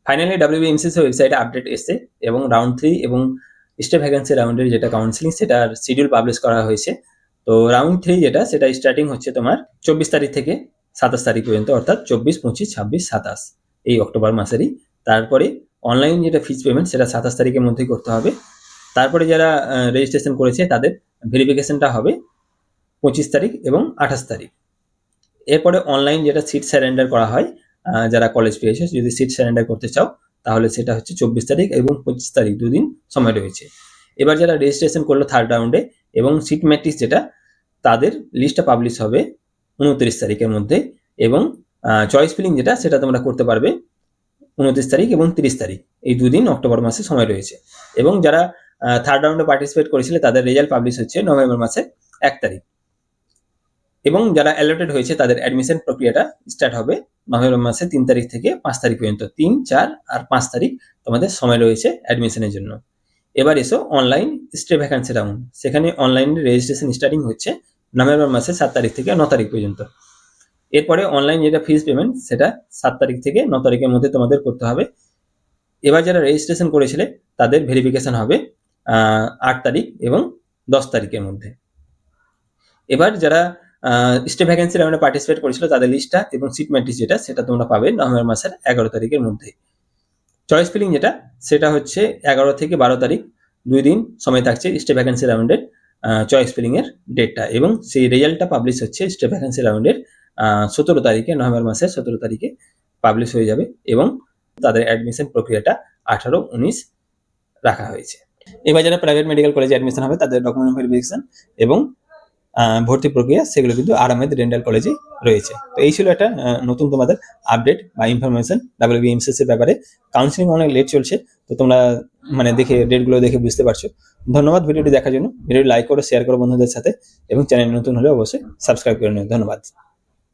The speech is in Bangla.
ফাইনালি WBMCC ওয়েবসাইটে আপডেট এসছে এবং রাউন্ড 3 এবং স্টেপ ভ্যাকেন্সি রাউন্ডের যেটা কাউন্সিলিং সেটার শিডিউল পাবলিশ করা হয়েছে। তো রাউন্ড 3 যেটা সেটা স্টার্টিং হচ্ছে তোমার 24 তারিখ থেকে 27 তারিখ পর্যন্ত, অর্থাৎ 24, 25, 26, 27 এই অক্টোবর মাসেরই। তারপরে অনলাইন যেটা ফিজ পেমেন্ট সেটা 27 তারিখের মধ্যেই করতে হবে। তারপরে যারা রেজিস্ট্রেশন করেছে তাদের ভেরিফিকেশনটা হবে 25 তারিখ এবং 28 তারিখ। এরপরে অনলাইন যেটা সিট সারেন্ডার করা হয়, যারা কলেজ পেয়েছে যদি সিট সারেন্ডার করতে চাও তাহলে সেটা হচ্ছে 24 তারিখ এবং 25 তারিখ, দুদিন সময় রয়েছে। এবার যারা রেজিস্ট্রেশন করলো থার্ড রাউন্ডে এবং সিট ম্যাট্রিক্স যেটা, তাদের লিস্টটা পাবলিশ হবে 29 তারিখের মধ্যে এবং চয়েস ফিলিং যেটা সেটা তোমরা করতে পারবে 29 তারিখ এবং 30 তারিখ, এই দুদিন অক্টোবর মাসে সময় রয়েছে। এবং যারা থার্ড রাউন্ডে পার্টিসিপেট করেছিল তাদের রেজাল্ট পাবলিশ হচ্ছে নভেম্বর মাসের 1 তারিখ এবং যারা অ্যালটেড হয়েছে তাদের অ্যাডমিশন প্রক্রিয়াটা স্টার্ট হবে নভেম্বর মাসে 3 তারিখ থেকে 5 তারিখ পর্যন্ত। 3, 4 আর 5 তারিখ তোমাদের সময় রয়েছে অ্যাডমিশনের জন্য। এবার এসো অনলাইন স্টে ভ্যাকেন্সি রাউন্ড। সেখানে অনলাইন রেজিস্ট্রেশন স্টার্টিং হচ্ছে নভেম্বর মাসের 7 তারিখ থেকে 9 তারিখ পর্যন্ত। এরপরে অনলাইন যেটা ফিজ পেমেন্ট সেটা 7 তারিখ থেকে 9 তারিখের মধ্যে তোমাদের করতে হবে। এবার যারা রেজিস্ট্রেশন করেছিলে তাদের ভেরিফিকেশন হবে 8 তারিখ এবং 10 তারিখের মধ্যে। এবার যারা স্টে ভ্যাকেন্সি রাউন্ডে পার্টিসিপেট করেছিল তাদের লিস্টটা এবং সিট ম্যাট্রিক্স যেটা সেটা তোমরা পাবে নভেম্বর মাসের 11 তারিখের মধ্যে। চয়েস ফিলিং যেটা সেটা হচ্ছে 11 থেকে 12 তারিখ, 2 দিন সময় থাকছে স্টে ভ্যাকেন্সি রাউন্ডের চয়েস ফিলিং এর ডেটটা, এবং সেই রেজাল্টটা পাবলিশ হচ্ছে স্টে ভ্যাকেন্সি রাউন্ডের 17 তারিখে, নভেম্বর মাসের 17 তারিখে পাবলিশ হয়ে যাবে এবং তাদের অ্যাডমিশন প্রক্রিয়াটা 18, 19 রাখা হয়েছে। এবার যারা প্রাইভেট মেডিকেল কলেজে অ্যাডমিশন হবে তাদের ডকুমেন্ট ভেরিফিকেশন এবং ভর্তি প্রক্রিয়া সেগুলো কিন্তু আরামেদ ডেন্টাল কলেজে রয়েছে। তো এই ছিল একটা নতুন তোমাদের আপডেট বা ইনফরমেশন WBMCC ব্যাপারে। কাউন্সিলিং অনেক লেট চলছে, তো তোমরা দেখে ডেটগুলো দেখে বুঝতে পারছো। ধন্যবাদ ভিডিওটি দেখার জন্য। ভিডিওটি লাইক করো, শেয়ার করো বন্ধুদের সাথে এবং চ্যানেল নতুন হলে অবশ্যই সাবস্ক্রাইব করে নিও। ধন্যবাদ।